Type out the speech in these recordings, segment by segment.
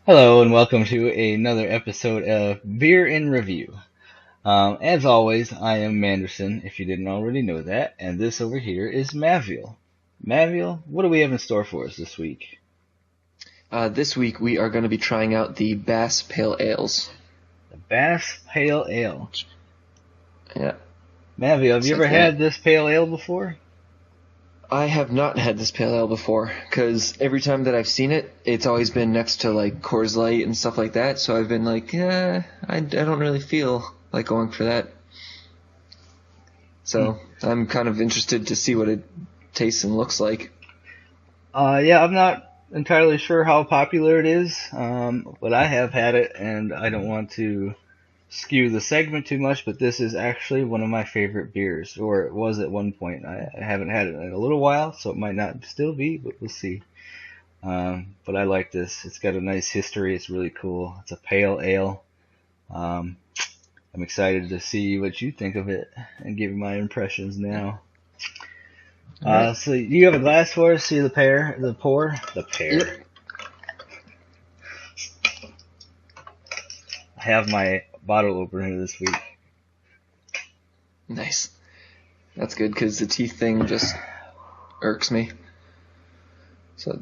Hello and welcome to another episode of Beer in Review. As always, I am Manderson, if you didn't already know that, and this over here is Maviel. Maviel, what do we have in store for us this week? This week we are going to be trying out the Bass Pale Ales. The Bass Pale Ale. Yeah. Maviel, have It's you like ever had this pale ale before? I have not had this pale ale before, because every time that I've seen it, it's always been next to like Coors Light and stuff like that, so I've been like, I don't really feel like going for that. So I'm kind of interested to see what it tastes and looks like. Yeah, I'm not entirely sure how popular it is, but I have had it, and I don't want to skew the segment too much, but this is actually one of my favorite beers, or it was at one point. I haven't had it in a little while, so it might not still be, but we'll see. But I like this. It's got a nice history. It's really cool. It's a pale ale. Um, I'm excited to see what you think of it and give you my impressions now. Alright. So you have a glass for us? See the pour? The pear. Yep. I have my bottle opener this week. Nice. That's good, because the teeth thing just irks me. So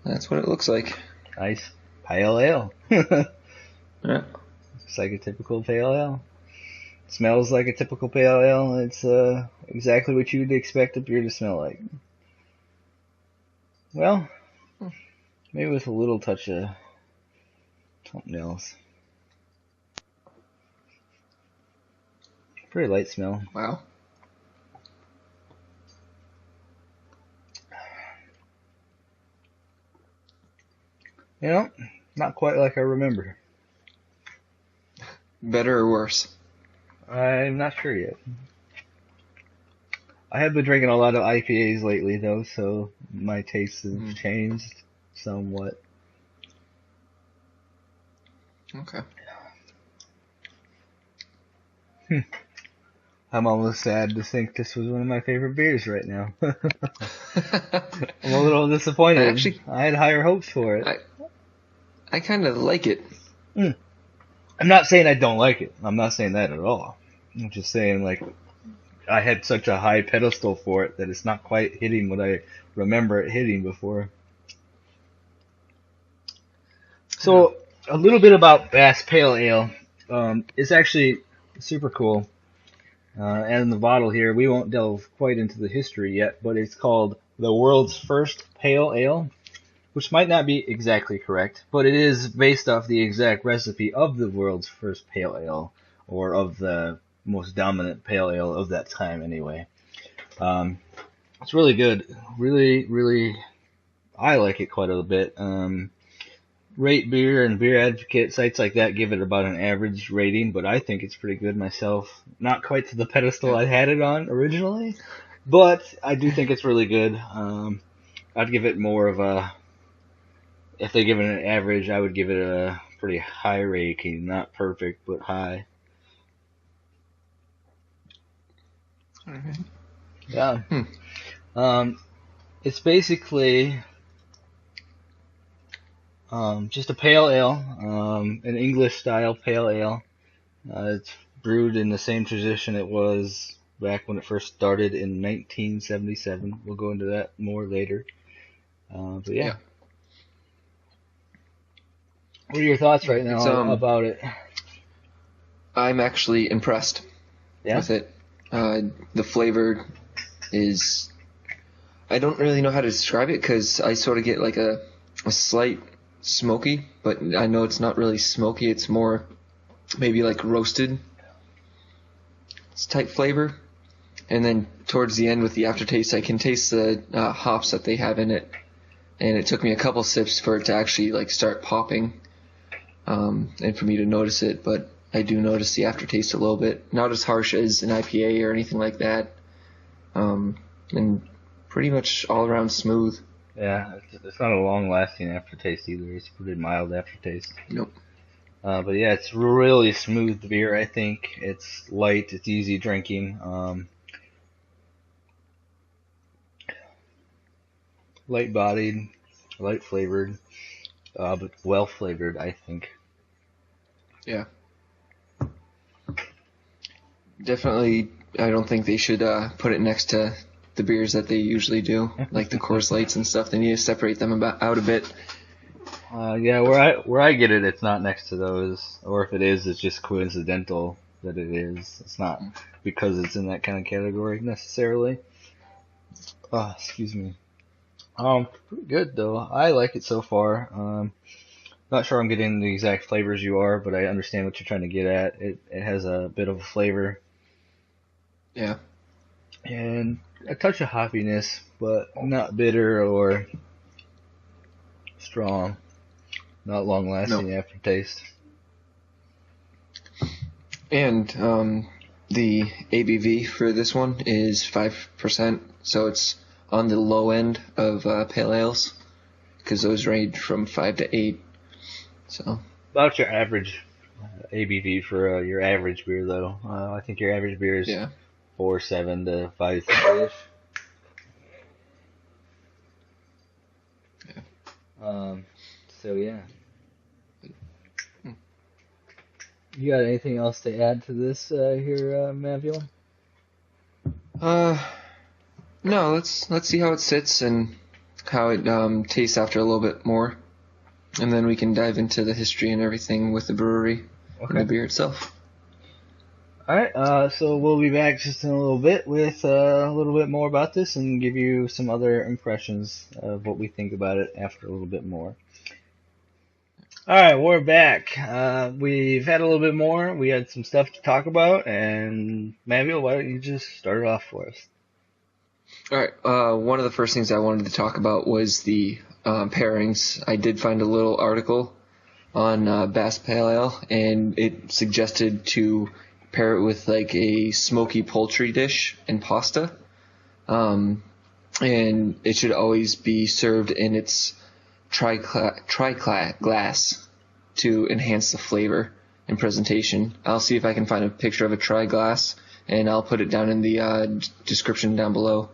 that's what it looks like. Nice pale ale. Yeah. It's like a typical pale ale. Smells like a typical pale ale. It's exactly what you would expect a beer to smell like. Well, maybe with a little touch of something else. Pretty light smell. Wow. You know, not quite like I remember. Better or worse? I'm not sure yet. I have been drinking a lot of IPAs lately, though, so my tastes have changed somewhat. Okay. I'm almost sad to think this was one of my favorite beers right now. I'm a little disappointed. Actually, I had higher hopes for it. I kind of like it. I'm not saying I don't like it. I'm not saying that at all. I'm just saying, like, I had such a high pedestal for it that it's not quite hitting what I remember it hitting before. So, a little bit about Bass Pale Ale. It's actually super cool. And in the bottle here, we won't delve quite into the history yet, but it's called the world's first pale ale, which might not be exactly correct, but it is based off the exact recipe of the world's first pale ale, or of the most dominant pale ale of that time anyway. It's really good. Really, really, I like it quite a bit. Rate Beer and Beer Advocate, sites like that give it about an average rating, but I think it's pretty good myself. Not quite to the pedestal I had it on originally, but I do think it's really good. I'd give it more of a, if they give it an average, I would give it a pretty high rating. Not perfect, but high. Alright. Yeah. It's basically just a pale ale, an English style pale ale. It's brewed in the same tradition it was back when it first started in 1977. We'll go into that more later. But yeah. What are your thoughts right now about it? I'm actually impressed with it. The flavor is, I don't really know how to describe it, because I sort of get like a slight smoky, but I know it's not really smoky. It's more maybe like roasted type flavor. And then towards the end with the aftertaste, I can taste the hops that they have in it. And it took me a couple sips for it to actually like start popping, and for me to notice it. But I do notice the aftertaste a little bit. Not as harsh as an IPA or anything like that. And pretty much all around smooth. Yeah, it's not a long-lasting aftertaste either. It's a pretty mild aftertaste. Nope. But yeah, it's really smooth beer, I think. It's light, it's easy drinking. Light-bodied, light-flavored. but well flavored, I think. Yeah. Definitely, I don't think they should put it next to the beers that they usually do, like the Coors Lights and stuff. They need to separate them out a bit. Yeah, where I get it, it's not next to those, or if it is, it's just coincidental that it is. It's not because it's in that kind of category necessarily. Oh, excuse me. Pretty good though. I like it so far. Not sure I'm getting the exact flavors you are, but I understand what you're trying to get at. It has a bit of a flavor. Yeah. And a touch of hoppiness, but not bitter or strong. Not long lasting aftertaste. And the ABV for this one is 5%, so it's on the low end of pale ales, because those range from 5 to 8. So about your average ABV for your average beer, though. I think your average beer is 4.7 to 5.3 ish. So yeah. You got anything else to add to this here, Mavil? No. Let's see how it sits and how it tastes after a little bit more, and then we can dive into the history and everything with the brewery and the beer itself. All right. So we'll be back just in a little bit with a little bit more about this and give you some other impressions of what we think about it after a little bit more. All right, we're back. We've had a little bit more. We had some stuff to talk about, and Mavil, why don't you just start it off for us? All right. One of the first things I wanted to talk about was the pairings. I did find a little article on Bass Pale Ale, and it suggested to pair it with like a smoky poultry dish and pasta, and it should always be served in its tri-glass to enhance the flavor and presentation. I'll see if I can find a picture of a tri-glass, and I'll put it down in the description down below,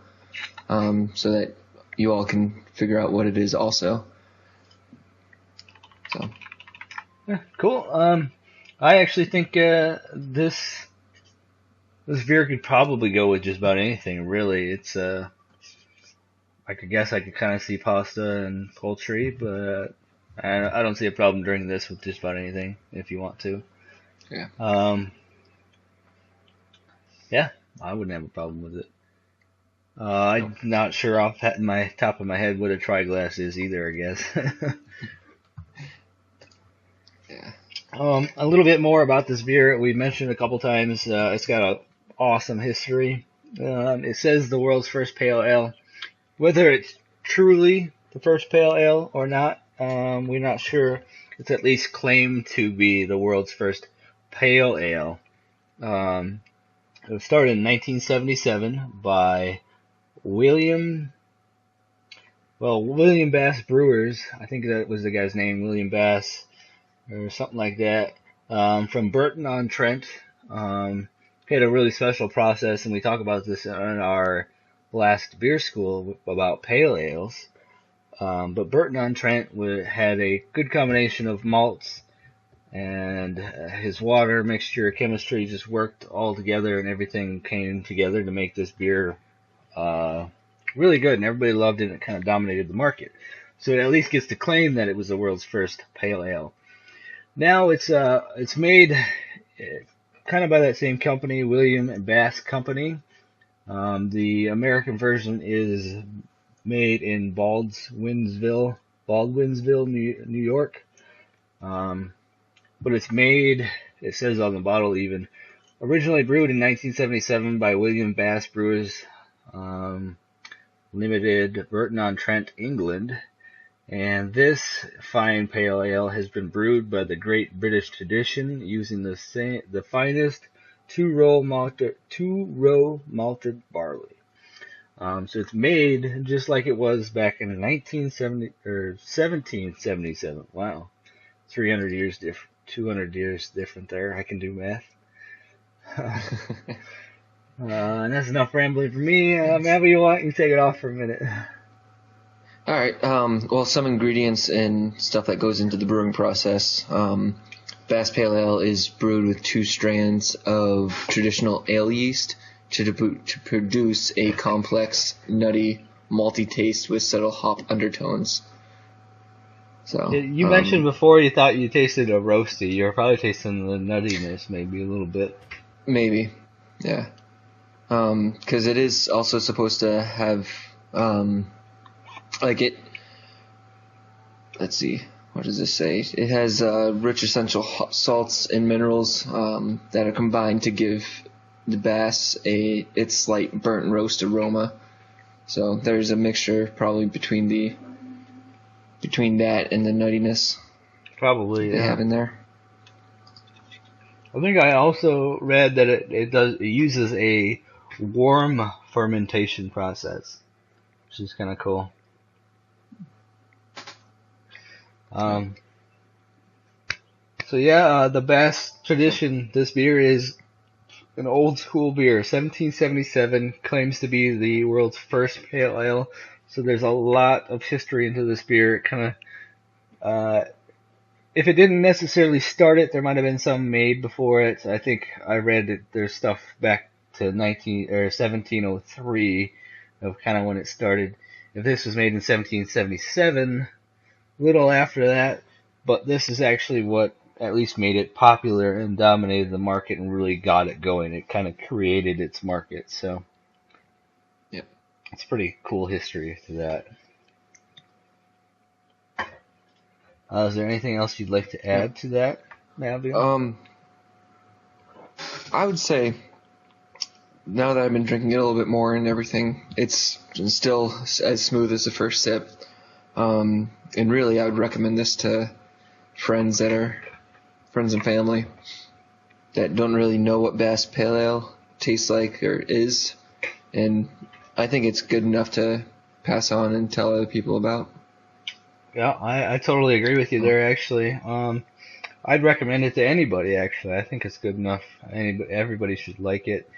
so that you all can figure out what it is also. So. Yeah, cool. I actually think this beer could probably go with just about anything, really. It's I could kind of see pasta and poultry, but I don't see a problem drinking this with just about anything if you want to. Yeah. Yeah, I wouldn't have a problem with it. I'm not sure off my top of my head what a tri-glass is either, I guess. Yeah. A little bit more about this beer. We mentioned a couple times. It's got an awesome history. It says the world's first pale ale. Whether it's truly the first pale ale or not, we're not sure. It's at least claimed to be the world's first pale ale. It was started in 1977 by William Bass Brewers. I think that was the guy's name, William Bass, or something like that, from Burton-on-Trent. He had a really special process, and we talk about this in our last beer school about pale ales. But Burton-on-Trent had a good combination of malts, and his water mixture chemistry just worked all together, and everything came together to make this beer really good, and everybody loved it, and it kind of dominated the market. So it at least gets to claim that it was the world's first pale ale. Now it's made kind of by that same company, William Bass Company. The American version is made in Baldwinsville, New York. But it's made, it says on the bottle even, originally brewed in 1977 by William Bass Brewers Limited, Burton-on-Trent, England. And this fine pale ale has been brewed by the Great British Tradition using the finest two-row malted barley. So it's made just like it was back in 1777. Wow, 300 years different, 200 years different there. I can do math. And that's enough rambling for me. Mavil, you take it off for a minute. All right. Well, some ingredients and stuff that goes into the brewing process. Bass Pale Ale is brewed with 2 strands of traditional ale yeast to produce a complex, nutty, malty taste with subtle hop undertones. So You mentioned before you thought you tasted a roasty. You're probably tasting the nuttiness, maybe a little bit. maybe, yeah. Because it is also supposed to have like it. Let's see. What does this say? It has rich essential salts and minerals that are combined to give the bass its slight burnt roast aroma. So there's a mixture probably between that and the nuttiness Probably, they yeah. have in there. I think I also read that it uses a warm fermentation process, which is kind of cool. So yeah, the Bass tradition. This beer is an old school beer. 1777 claims to be the world's first pale ale. So there's a lot of history into this beer. It kind of, if it didn't necessarily start it, there might have been some made before it. I think I read that there's stuff back to 1703 of kind of when it started. If this was made in 1777, little after that, but this is actually what at least made it popular and dominated the market and really got it going. It kind of created its market, so Yep. It's pretty cool history to that. Is there anything else you'd like to add to that, Matthew? I would say now that I've been drinking it a little bit more and everything, it's still as smooth as the first sip. And really, I would recommend this to friends and family that don't really know what Bass Pale Ale tastes like or is, and I think it's good enough to pass on and tell other people about. Yeah, I totally agree with you there, actually. I'd recommend it to anybody, actually. I think it's good enough. Everybody should like it.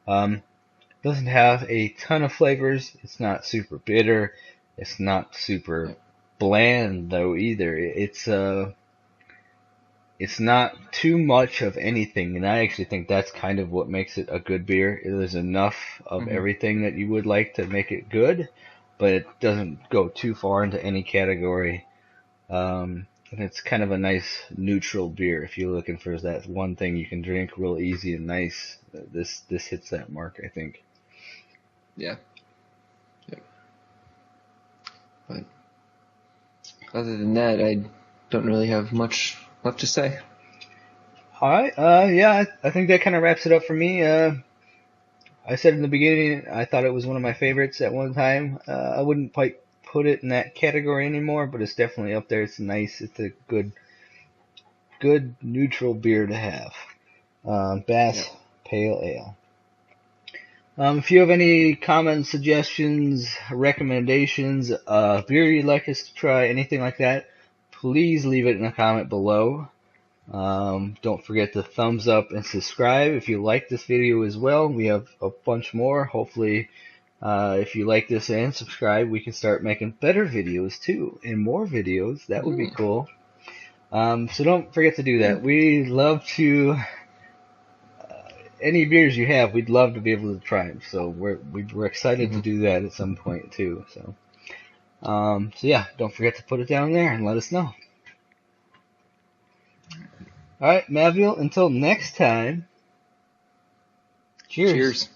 Doesn't have a ton of flavors. It's not super bitter. It's not super bland, though, either. It's not too much of anything, and I actually think that's kind of what makes it a good beer. There's enough of everything that you would like to make it good, but it doesn't go too far into any category. And it's kind of a nice neutral beer. If you're looking for that one thing you can drink real easy and nice, this hits that mark, I think. Yeah. But other than that, I don't really have much left to say. All right. Yeah, I think that kind of wraps it up for me. I said in the beginning I thought it was one of my favorites at one time. I wouldn't quite put it in that category anymore, but it's definitely up there. It's nice. It's a good neutral beer to have. Bass Pale Ale. If you have any comments, suggestions, recommendations, beer you'd like us to try, anything like that, please leave it in a comment below. Don't forget to thumbs up and subscribe if you like this video as well. We have a bunch more. Hopefully, if you like this and subscribe, we can start making better videos too, and more videos. That would be cool. So don't forget to do that. We love to, any beers you have, we'd love to be able to try them. So we're excited to do that at some point too. So yeah, don't forget to put it down there and let us know. All right, Mavil, until next time, cheers. Cheers.